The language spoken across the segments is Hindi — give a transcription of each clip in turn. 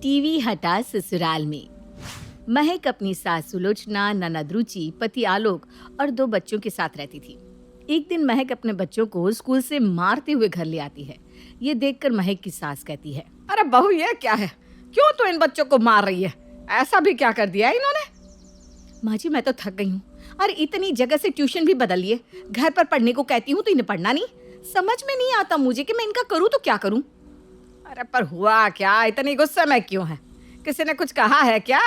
टीवी हटा ससुराल में। महक अपनी सास सुलोचना, ननद रुचि, पति आलोक और 2 बच्चों के साथ रहती थी। एक दिन महक अपने बच्चों को स्कूल से मारते हुए घर ले आती है। ये देखकर महक की सास कहती है, अरे बहू ये क्या है? क्यों तो इन बच्चों को मार रही है? ऐसा भी क्या कर दिया है इन्होंने? माँ जी मैं तो थक गई हूँ और इतनी जगह से ट्यूशन भी बदल लिए। घर पर पढ़ने को कहती हूँ तो इन्हें पढ़ना नहीं। समझ में नहीं आता मुझे कि मैं इनका करूँ तो क्या करूँ। अरे पर हुआ क्या? इतनी गुस्से में क्यों है? किसी ने कुछ कहा है क्या?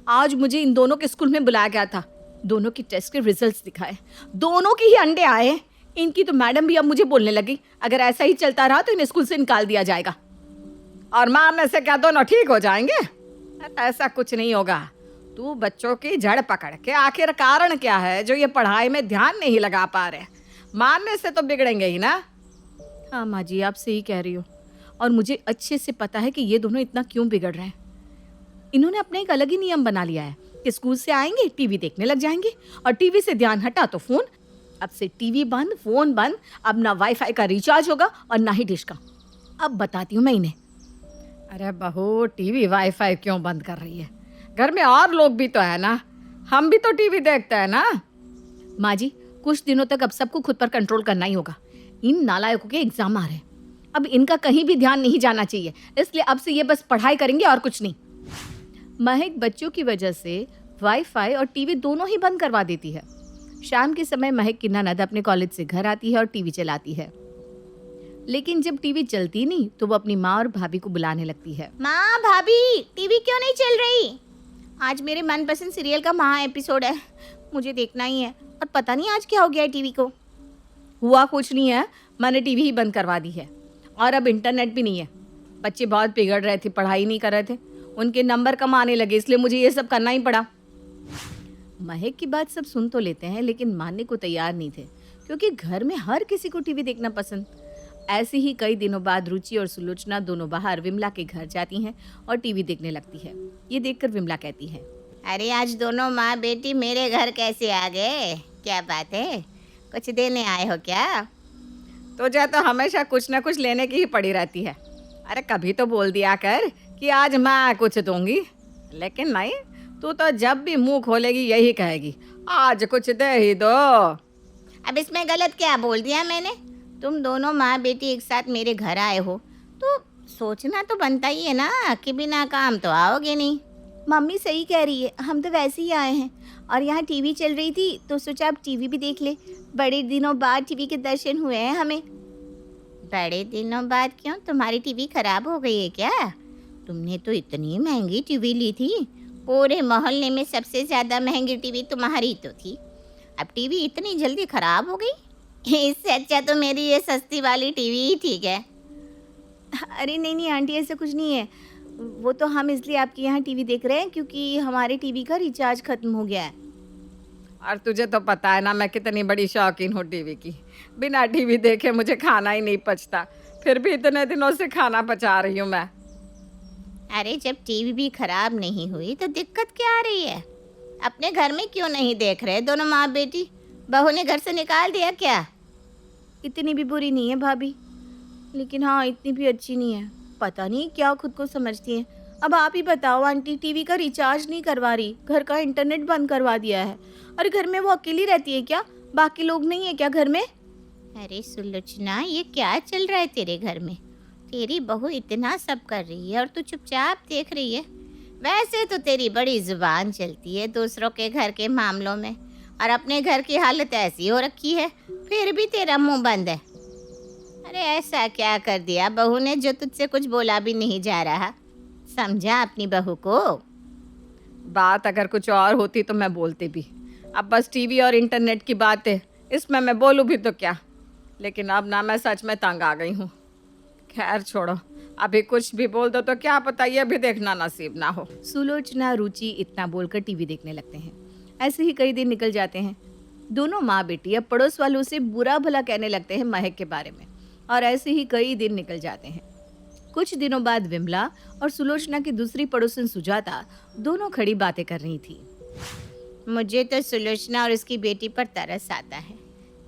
आज मुझे इन दोनों के स्कूल में बुलाया गया था। दोनों की टेस्ट के रिजल्ट्स दिखाए, दोनों के ही अंडे आए। इनकी तो मैडम भी अब मुझे बोलने लगी, अगर ऐसा ही चलता रहा तो इन्हें स्कूल से निकाल दिया जाएगा। और मारने से क्या दोनों ठीक हो जाएंगे? ऐसा कुछ नहीं होगा। तू बच्चों की जड़ पकड़ के आखिर कारण क्या है जो ये पढ़ाई में ध्यान नहीं लगा पा रहे? मारने से तो बिगड़ेंगे ही ना। हाँ माँ जी आप सही कह रही हो, और मुझे अच्छे से पता है कि ये दोनों इतना क्यों बिगड़ रहे हैं। इन्होंने अपना एक अलग ही नियम बना लिया है कि स्कूल से आएंगे टीवी देखने लग जाएंगे, और टीवी से ध्यान हटा तो फोन। अब से टीवी बंद, फोन बंद। अब ना वाईफाई का रिचार्ज होगा और ना ही डिश का। अब बताती हूँ मैं इन्हें। अरे बहू टीवी वाईफाई क्यों बंद कर रही है? घर में और लोग भी तो है ना, हम भी तो टीवी देखते हैं ना। माँ जी कुछ दिनों तक अब सबको खुद पर कंट्रोल करना ही होगा। इन नालायकों के एग्जाम आ रहे हैं, अब इनका कहीं भी ध्यान नहीं जाना चाहिए, इसलिए अब से ये बस पढ़ाई करेंगे और कुछ नहीं। महक बच्चों की वजह से वाईफाई और टीवी दोनों ही बंद करवा देती है। शाम के समय महक की ननद अपने कॉलेज से घर आती है और टीवी चलाती है, लेकिन जब टीवी चलती नहीं तो वो अपनी माँ और भाभी को बुलाने लगती है। माँ भाभी टीवी क्यों नहीं चल रही? आज मेरे मनपसंद सीरियल का महा एपिसोड है, मुझे देखना ही है। और पता नहीं आज क्या हो गया है टीवी को। हुआ कुछ नहीं है, मैंने टीवी ही बंद करवा दी है और अब इंटरनेट भी नहीं है। बच्चे बहुत बिगड़ रहे थे, पढ़ाई नहीं कर रहे थे, उनके नंबर कम आने लगे, इसलिए मुझे ये सब करना ही पड़ा। महक की बात सब सुन तो लेते हैं लेकिन मानने को तैयार नहीं थे, क्योंकि घर में हर किसी को टीवी देखना पसंद। ऐसे ही कई दिनों बाद रुचि और सुलोचना दोनों बाहर विमला के घर जाती हैं और टीवी देखने लगती है। ये देखकर विमला कहती है, अरे आज दोनों माँ बेटी मेरे घर कैसे आ गए? क्या बात है, कुछ देने आए हो क्या? तुझे तो हमेशा कुछ ना कुछ लेने की ही पड़ी रहती है। अरे कभी तो बोल दिया कर कि आज मैं कुछ दूंगी, लेकिन नहीं, तू तो जब भी मुंह खोलेगी यही कहेगी, आज कुछ दे ही दो। अब इसमें गलत क्या बोल दिया मैंने? तुम दोनों माँ बेटी एक साथ मेरे घर आए हो तो सोचना तो बनता ही है ना कि बिना काम तो आओगे नहीं। मम्मी सही कह रही है, हम तो वैसे ही आए हैं और यहाँ टीवी चल रही थी तो सोचा अब टीवी भी देख ले। बड़े दिनों बाद टीवी के दर्शन हुए हैं हमें। बड़े दिनों बाद क्यों? तुम्हारी टीवी खराब हो गई है क्या? तुमने तो इतनी महंगी टीवी ली थी, पूरे मोहल्ले में सबसे ज़्यादा महंगी टीवी तुम्हारी तो थी। अब टीवी इतनी जल्दी खराब हो गई? इससे अच्छा तो मेरी ये सस्ती वाली टीवी ही ठीक है। अरे नहीं नहीं आंटी, ऐसा कुछ नहीं है। वो तो हम इसलिए आपके यहाँ टीवी देख रहे हैं क्योंकि हमारे टीवी का रिचार्ज खत्म हो गया है। और तुझे तो पता है ना मैं कितनी बड़ी शौकीन हूँ टीवी की। बिना टीवी देखे मुझे खाना ही नहीं पचता, फिर भी इतने दिनों से खाना पचा रही हूँ मैं। अरे जब टीवी भी खराब नहीं हुई तो दिक्कत क्या आ रही है? अपने घर में क्यों नहीं देख रहे दोनों माँ बेटी? बहू ने घर से निकाल दिया क्या? इतनी भी बुरी नहीं है भाभी, लेकिन हाँ इतनी भी अच्छी नहीं है। पता नहीं क्या खुद को समझती है। अब आप ही बताओ आंटी, टीवी का रिचार्ज नहीं करवा रही, घर का इंटरनेट बंद करवा दिया है। और घर में वो अकेली रहती है क्या? बाकी लोग नहीं है क्या घर में? अरे सुलोचना, ये क्या चल रहा है तेरे घर में? तेरी बहू इतना सब कर रही है और तू चुपचाप देख रही है। वैसे तो तेरी बड़ी जुबान चलती है दूसरों के घर के मामलों में, और अपने घर की हालत ऐसी हो रखी है, फिर भी तेरा मुंह बंद है। अरे ऐसा क्या कर दिया बहू ने जो तुझसे कुछ बोला भी नहीं जा रहा? समझा अपनी बहू को। बात अगर कुछ और होती तो मैं बोलती भी। अब बस टीवी और इंटरनेट की बात है, इसमें मैं बोलूँ भी तो क्या। लेकिन अब ना मैं सच में तंग आ गई हूँ। खैर छोड़ो, अभी कुछ भी बोल दो तो क्या पता ये भी देखना नसीब ना हो। सुलोचना रुचि इतना बोलकर टीवी देखने लगते हैं। ऐसे ही कई दिन निकल जाते हैं। दोनों माँ बेटी अब पड़ोस वालों से बुरा भला कहने लगते हैं महक के बारे में, और ऐसे ही कई दिन निकल जाते हैं। कुछ दिनों बाद विमला और सुलोचना की दूसरी पड़ोसन सुजाता दोनों खड़ी बातें कर रही थी। मुझे तो सुलोचना और उसकी बेटी पर तरस आता है।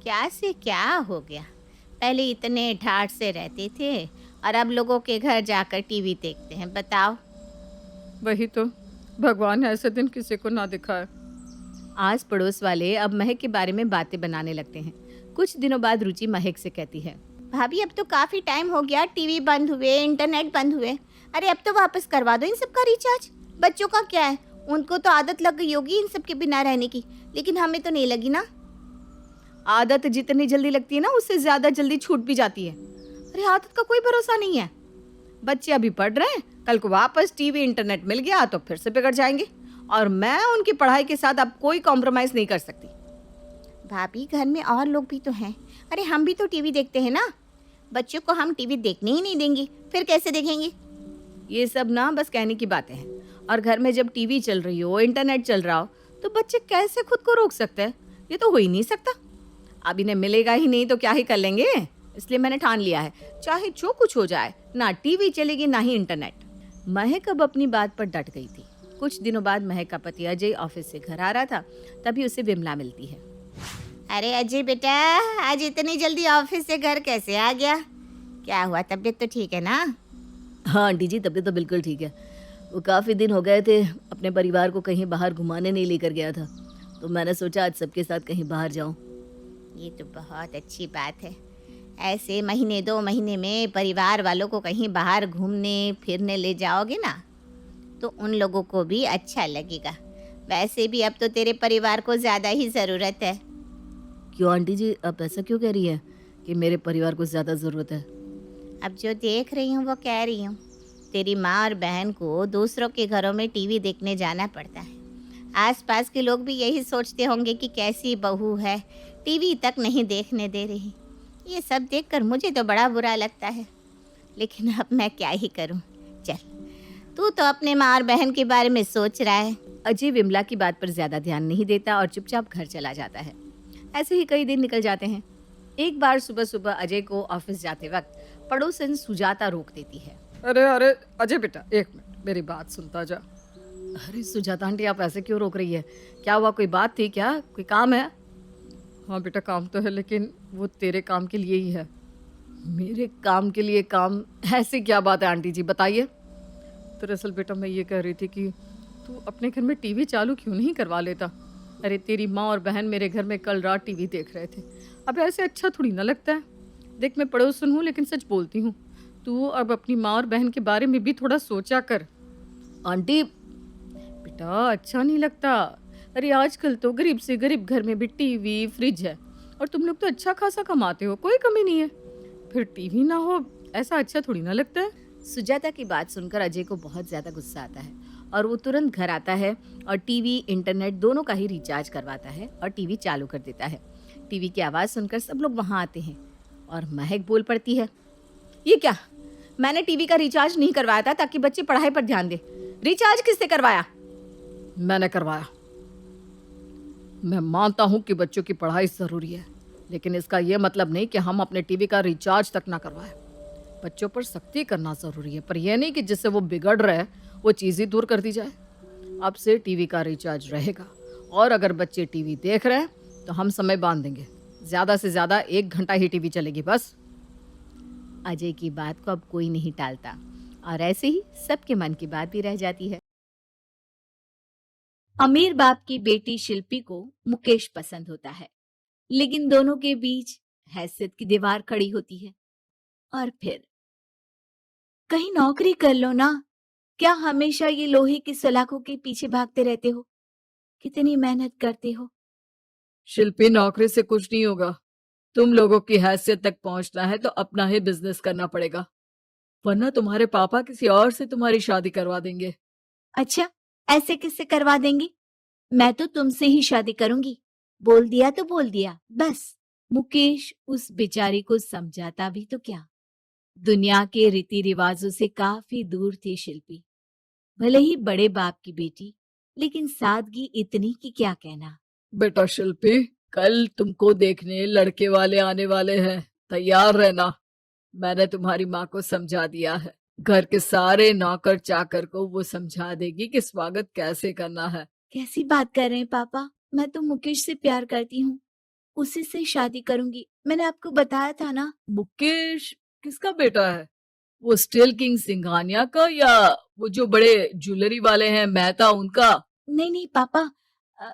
क्या से क्या हो गया? पहले इतने ठाठ से रहते थे और अब लोगों के घर जाकर टीवी देखते हैं। बताओ। वही तो, भगवान ऐसे दिन किसी को ना दिखाए। आस पड़ोस वाले अब महक के बारे में बातें बनाने लगते हैं। कुछ दिनों बाद रुचि महक से कहती है, भाभी अब तो काफ़ी टाइम हो गया, टीवी बंद हुए, इंटरनेट बंद हुए। अरे अब तो वापस करवा दो इन सब का रिचार्ज। बच्चों का क्या है, उनको तो आदत लग गई होगी इन सब के बिना रहने की, लेकिन हमें तो नहीं लगी ना। आदत जितनी जल्दी लगती है ना, उससे ज्यादा जल्दी छूट भी जाती है। अरे आदत का कोई भरोसा नहीं है। बच्चे अभी पढ़ रहे हैं, कल को वापस टीवी इंटरनेट मिल गया तो फिर से बिगड़ जाएंगे, और मैं उनकी पढ़ाई के साथ अब कोई कॉम्प्रोमाइज नहीं कर सकती। भाभी घर में और लोग भी तो हैं। अरे हम भी तो टीवी देखते हैं ना। बच्चों को हम टीवी देखने ही नहीं देंगे, फिर कैसे देखेंगे। ये सब ना बस कहने की बातें हैं, और घर में जब टीवी चल रही हो, इंटरनेट चल रहा हो, तो बच्चे कैसे खुद को रोक सकते हैं? ये तो हो ही नहीं सकता। अब इन्हें मिलेगा ही नहीं तो क्या ही कर लेंगे। इसलिए मैंने ठान लिया है, चाहे जो कुछ हो जाए, ना टीवी चलेगी ना ही इंटरनेट। महक अब अपनी बात पर डट गई थी। कुछ दिनों बाद महक का पति अजय ऑफिस से घर आ रहा था, तभी उसे विमला मिलती है। अरे अजय बेटा, आज इतनी जल्दी ऑफिस से घर कैसे आ गया? क्या हुआ, तबीयत तो ठीक है ना? हाँ आंटी जी, तबीयत तो बिल्कुल ठीक है। वो काफ़ी दिन हो गए थे, अपने परिवार को कहीं बाहर घुमाने नहीं लेकर गया था, तो मैंने सोचा आज सबके साथ कहीं बाहर जाऊं। ये तो बहुत अच्छी बात है। ऐसे महीने 2 महीने में परिवार वालों को कहीं बाहर घूमने फिरने ले जाओगे ना, तो उन लोगों को भी अच्छा लगेगा। वैसे भी अब तो तेरे परिवार को ज़्यादा ही ज़रूरत है। क्यों आंटी जी, आप ऐसा क्यों कह रही हैं कि मेरे परिवार को ज़्यादा ज़रूरत है? अब जो देख रही हूँ वो कह रही हूँ। तेरी माँ और बहन को दूसरों के घरों में टीवी देखने जाना पड़ता है। आसपास के लोग भी यही सोचते होंगे कि कैसी बहू है, टीवी तक नहीं देखने दे रही। ये सब देखकर मुझे तो बड़ा बुरा लगता है, लेकिन अब मैं क्या ही करूँ। चल, तू तो अपने माँ और बहन के बारे में सोच रहा है। अजय विमला की बात पर ज्यादा ध्यान नहीं देता और चुपचाप घर चला जाता है। ऐसे ही कई दिन निकल जाते हैं। एक बार सुबह सुबह अजय को ऑफिस जाते वक्त पड़ोसन सुजाता रोक देती है। अरे अरे अजय बेटा, एक मिनट, मेरी बात सुनता जा। अरे सुजाता आंटी, आप ऐसे क्यों रोक रही है? क्या हुआ, कोई बात थी क्या, कोई काम है? हाँ बेटा, काम तो है, लेकिन वो तेरे काम के लिए ही है। मेरे काम के लिए काम? ऐसी क्या बात है आंटी जी, बताइए। दरअसल बेटा, मैं ये कह रही थी कि तू अपने घर में टीवी चालू क्यों नहीं करवा लेता? अरे तेरी माँ और बहन मेरे घर में कल रात टीवी देख रहे थे। अब ऐसे अच्छा थोड़ी ना लगता है। देख, मैं पड़ोसन हूँ लेकिन सच बोलती हूँ। तू अब अपनी माँ और बहन के बारे में भी थोड़ा सोचा कर। आंटी बेटा, अच्छा नहीं लगता। अरे आजकल तो गरीब से गरीब घर में भी टीवी फ्रिज है, और तुम लोग तो अच्छा खासा कमाते हो, कोई कमी नहीं है। फिर टीवी ना हो, ऐसा अच्छा थोड़ी ना लगता है। सुजाता की बात सुनकर अजय को बहुत ज़्यादा गुस्सा आता है, और वो तुरंत घर आता है और टीवी इंटरनेट दोनों का ही रिचार्ज करवाता है और टीवी चालू कर देता है। टीवी की आवाज़ सुनकर सब लोग वहाँ आते हैं और महक बोल पड़ती है, ये क्या, मैंने टीवी का रिचार्ज नहीं करवाया था ताकि बच्चे पढ़ाई पर ध्यान दें। रिचार्ज किसने करवाया? मैंने करवाया। मैं मानता हूँ कि बच्चों की पढ़ाई ज़रूरी है, लेकिन इसका ये मतलब नहीं कि हम अपने टीवी का रिचार्ज तक ना करवाएं। बच्चों पर सख्ती करना ज़रूरी है, पर यह नहीं कि जिससे वो बिगड़ रहे हैं वो चीज़ ही दूर कर दी जाए। अब से टीवी का रिचार्ज रहेगा, और अगर बच्चे टीवी देख रहे हैं तो हम समय बांध देंगे। ज़्यादा से ज़्यादा 1 घंटा ही टीवी चलेगी बस। अजय की बात को अब कोई नहीं टालता, और ऐसे ही सबके मन की बात भी रह जाती है। अमीर बाप की बेटी शिल्पी को मुकेश पसंद होता है, लेकिन दोनों के बीच हैसियत की दीवार खड़ी होती है। और फिर कहीं नौकरी कर लो ना, क्या हमेशा ये लोहे की सलाखों के पीछे भागते रहते हो? कितनी मेहनत करते हो। शिल्पी, नौकरी से कुछ नहीं होगा। तुम लोगों की हैसियत तक पहुंचना है तो अपना ही बिजनेस करना पड़ेगा, वरना तुम्हारे पापा किसी और से तुम्हारी शादी करवा देंगे। अच्छा, ऐसे किससे करवा देंगे? मैं तो तुमसे ही शादी करूंगी। बोल दिया तो बोल दिया, बस। मुकेश उस बेचारी को समझाता भी तो क्या। दुनिया के रीति रिवाजों से काफी दूर थी शिल्पी। भले ही बड़े बाप की बेटी, लेकिन सादगी इतनी कि क्या कहना। बेटा शिल्पी, कल तुमको देखने लड़के वाले आने वाले हैं, तैयार रहना। मैंने तुम्हारी माँ को समझा दिया है। घर के सारे नौकर चाकर को वो समझा देगी कि स्वागत कैसे करना है। कैसी बात कर रहे हैं पापा? मैं तो मुकेश से प्यार करती हूँ, उसी से शादी करूंगी। मैंने आपको बताया था ना। मुकेश किसका बेटा है? वो स्टील किंग सिंघानिया का या वो जो बड़े ज्वेलरी वाले हैं मेहता उनका? नहीं नहीं पापा, अ,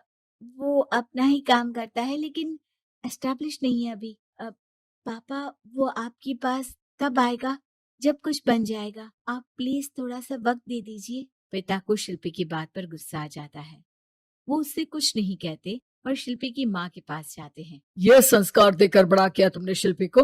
वो अपना ही काम करता है लेकिन एस्टेब्लिश नहीं है अभी। पापा, वो आपके पास कब आएगा? जब कुछ बन जाएगा। आप प्लीज थोड़ा सा वक्त दे दीजिए। पिता को शिल्पी की बात पर गुस्सा आ जाता है। वो उससे कुछ नहीं कहते और शिल्पी की माँ के पास जाते हैं। ये संस्कार देकर बड़ा किया तुमने शिल्पी को,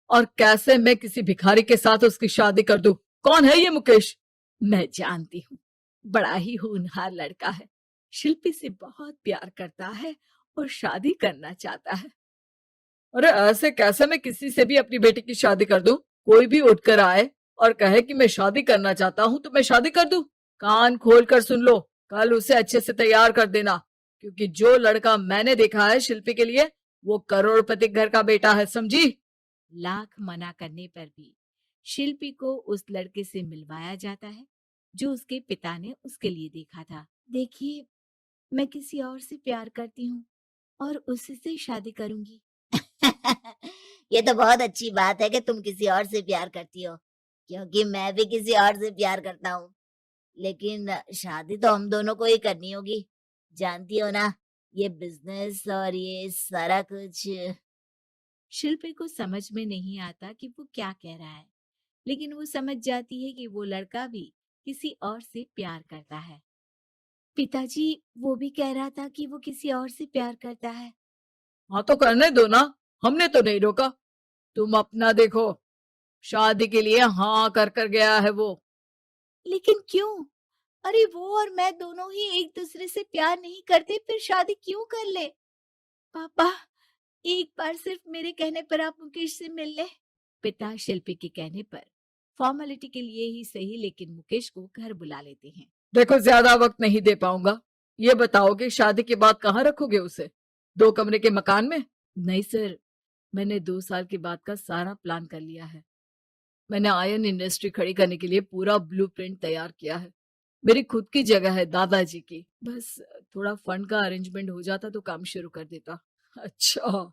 और कैसे मैं किसी भिखारी के साथ उसकी शादी कर दूं? कौन है ये मुकेश? मैं जानती हूँ, बड़ा ही होनहार लड़का है। शिल्पी से बहुत प्यार करता है और शादी करना चाहता है। अरे ऐसे कैसे मैं किसी से भी अपनी बेटी की शादी कर दूं? कोई भी उठकर आए और कहे कि मैं शादी करना चाहता हूं तो मैं शादी कर दूं? कान खोल कर सुन लो, कल उसे अच्छे से तैयार कर देना, क्योंकि जो लड़का मैंने देखा है शिल्पी के लिए वो करोड़पति घर का बेटा है, समझी? लाख मना करने पर भी शिल्पी को उस लड़के से मिलवाया जाता है जो उसके पिता ने उसके लिए देखा था। देखिए, मैं किसी और से प्यार करती हूँ और उसी से शादी करूंगी। ये तो बहुत अच्छी बात है कि तुम किसी और से प्यार करती हो, क्योंकि मैं भी किसी और से प्यार करता हूँ। लेकिन शादी तो हम दोनों को ही करनी होगी, जानती हो ना, ये बिजनेस और ये सारा कुछ। शिल्पी को समझ में नहीं आता कि वो क्या कह रहा है, लेकिन वो समझ जाती है कि वो लड़का भी किसी और से प्यार करता है। पिताजी, वो भी कह रहा था कि वो किसी और से प्यार करता है। हाँ तो करने दो ना, हमने तो नहीं रोका। तुम अपना देखो, शादी के लिए हाँ कर कर गया है वो। लेकिन क्यों? अरे वो और मैं दोनों ही एक दूसरे से प्यार नहीं करते, फिर शादी क्यों कर ले? पापा, एक बार सिर्फ मेरे कहने पर आप मुकेश से मिल ले। पिता शिल्पी के कहने पर फॉर्मेलिटी के लिए ही सही, लेकिन मुकेश को घर बुला लेते हैं। देखो ज्यादा वक्त नहीं दे पाऊंगा, ये बताओ कि शादी के बाद कहाँ रखोगे उसे? 2 कमरे के मकान में? नहीं सर, मैंने 2 साल के बाद का सारा प्लान कर लिया है। मैंने आयरन इंडस्ट्री खड़ी करने के लिए पूरा ब्लूप्रिंट तैयार किया है। मेरी खुद की जगह है दादाजी की। बस थोड़ा फंड का अरेंजमेंट हो जाता तो काम शुरू कर देता। अच्छा,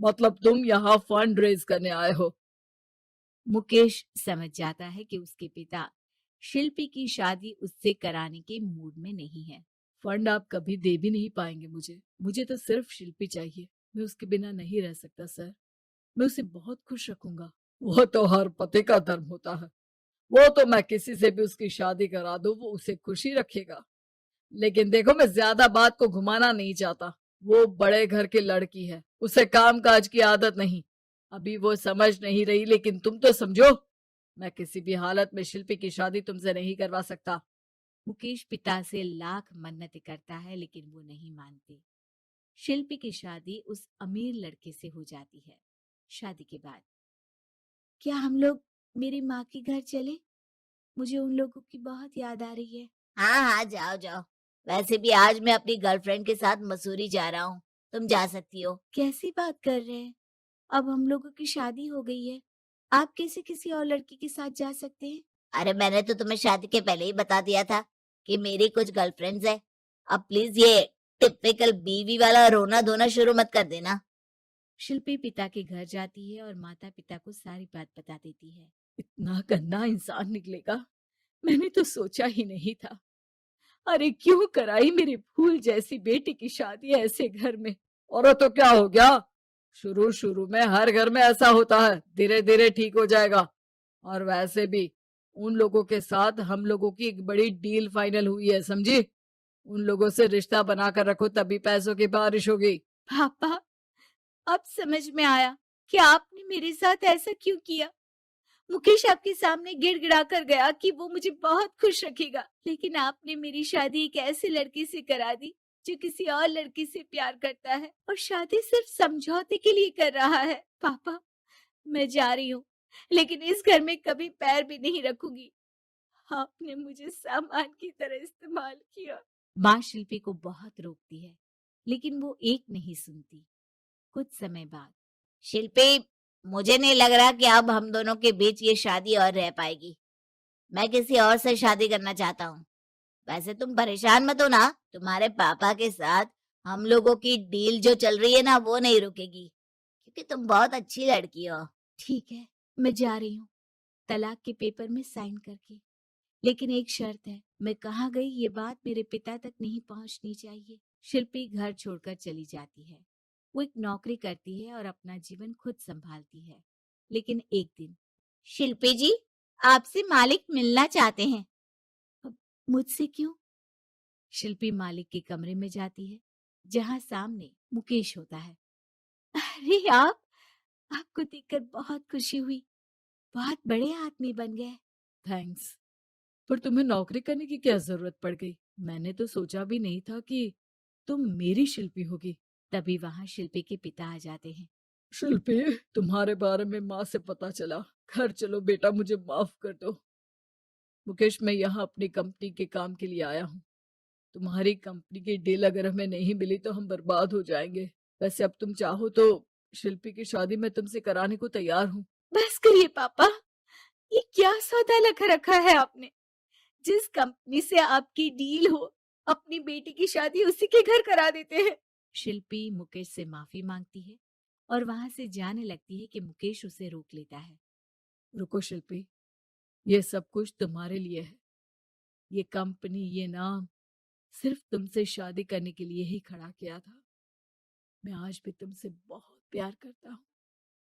मतलब तुम यहाँ फंड रेज करने आए हो? मुकेश समझ जाता है कि उसके पिता शिल्पी की शादी उससे कराने के मूड में नहीं है। फंड आप कभी दे भी नहीं पाएंगे मुझे तो सिर्फ शिल्पी चाहिए। मैं उसके बिना नहीं रह सकता सर, मैं उसे बहुत खुश रखूंगा। वो तो हर पति का धर्म होता है, वो तो मैं किसी से भी उसकी शादी करा दूं वो उसे खुशी रखेगा। लेकिन देखो, मैं ज्यादा बात को घुमाना नहीं चाहता। वो बड़े घर की लड़की है, उसे काम काज की आदत नहीं। अभी वो समझ नहीं रही, लेकिन तुम तो समझो, मैं किसी भी हालत में शिल्पी की शादी तुमसे नहीं करवा सकता। मुकेश पिता से लाख मन्नतें करता है लेकिन वो नहीं मानते। शिल्पी की शादी उस अमीर लड़के से हो जाती है। शादी के बाद क्या हम लोग मेरी माँ के घर चले? मुझे उन लोगों की बहुत याद आ रही है। हाँ हाँ, जाओ जाओ। वैसे भी आज मैं अपनी गर्लफ्रेंड के साथ मसूरी जा रहा हूँ, तुम जा सकती हो। कैसी बात कर रहे हैं? अब हम लोगों की शादी हो गई है, आप कैसे किसी और लड़की के साथ जा सकते हैं? अरे मैंने तो तुम्हें शादी के पहले ही बता दिया था कि मेरी कुछ गर्लफ्रेंड्स है। अब प्लीज ये टिपिकल बीवी वाला रोना धोना शुरू मत कर देना। शिल्पी पिता के घर जाती है और माता पिता को सारी बात बता देती है। इतना गंदा इंसान निकलेगा, मैंने तो सोचा ही नहीं था। अरे क्यों कराई मेरी फूल जैसी बेटी की शादी ऐसे घर में? और तो क्या हो गया, शुरू शुरू में हर घर में ऐसा होता है, धीरे धीरे ठीक हो जाएगा। और वैसे भी उन लोगों के साथ हम लोगों की एक बड़ी डील फाइनल हुई है, समझी? उन लोगों से रिश्ता बनाकर रखो, तभी पैसों की बारिश होगी। पापा, अब समझ में आया कि आपने मेरे साथ ऐसा क्यों किया। मुकेश आपके सामने गिड़गिड़ा कर गया कि वो मुझे बहुत खुश रखेगा, लेकिन आपने मेरी शादी एक ऐसे लड़के से करा दी जो किसी और लड़की से प्यार करता है और शादी सिर्फ समझौते के लिए कर रहा है। पापा, मैं जा रही हूँ, लेकिन इस घर में कभी पैर भी नहीं रखूंगी। आपने मुझे सामान की तरह इस्तेमाल किया। माँ शिल्पी को बहुत रोकती है, लेकिन वो एक नहीं सुनती। कुछ समय बाद शिल्पी, मुझे नहीं लग रहा कि अब हम दोनों के बीच ये शादी और रह पाएगी। मैं किसी और से शादी करना चाहता हूँ। वैसे तुम परेशान मत हो ना, तुम्हारे पापा के साथ हम लोगों की डील जो चल रही है ना वो नहीं रुकेगी, क्योंकि तुम बहुत अच्छी लड़की हो। ठीक है, मैं जा रही हूँ। तलाक के पेपर में साइन करके। लेकिन एक शर्त है, मैं कहाँ गई ये बात मेरे पिता तक नहीं पहुंचनी चाहिए। शिल्पी घर छोड़कर चली जाती है। वो एक नौकरी करती है और अपना जीवन खुद संभालती है। लेकिन एक दिन, शिल्पी जी, आपसे मालिक मिलना चाहते हैं। अब मुझसे क्यों? शिल्पी मालिक के कमरे में जाती है, जहां सामने मुकेश होता है। अरे आपको देखकर बहुत खुशी हुई। बहुत बड़े आदमी बन गए। थैंक्स। पर तुम्हें नौकरी करने की क्या जरूरत पड़ गई? मैंने तो सोचा भी नहीं था कि तुम मेरी शिल्पी होगी। तभी वहां शिल्पी के पिता आ जाते हैं। शिल्पी, तुम्हारे बारे में माँ से पता चला। घर चलो बेटा, मुझे माफ कर दो। मुकेश, मैं यहाँ अपनी कंपनी के काम के लिए आया हूँ। तुम्हारी कंपनी की डील अगर हमें नहीं मिली तो हम बर्बाद हो जाएंगे। वैसे अब तुम चाहो तो शिल्पी की शादी मैं तुमसे कराने को तैयार हूँ। बस करिए पापा, ये क्या सौदा लगा रखा है आपने? जिस कंपनी से आपकी डील हो, अपनी बेटी की शादी उसी के घर करा देते हैं। शिल्पी मुकेश से माफी मांगती है और वहां से जाने लगती है कि मुकेश उसे रोक लेता है। रुको शिल्पी, ये सब कुछ तुम्हारे लिए है। ये कंपनी, ये नाम सिर्फ तुमसे शादी करने के लिए ही खड़ा किया था। मैं आज भी तुमसे बहुत प्यार करता हूँ।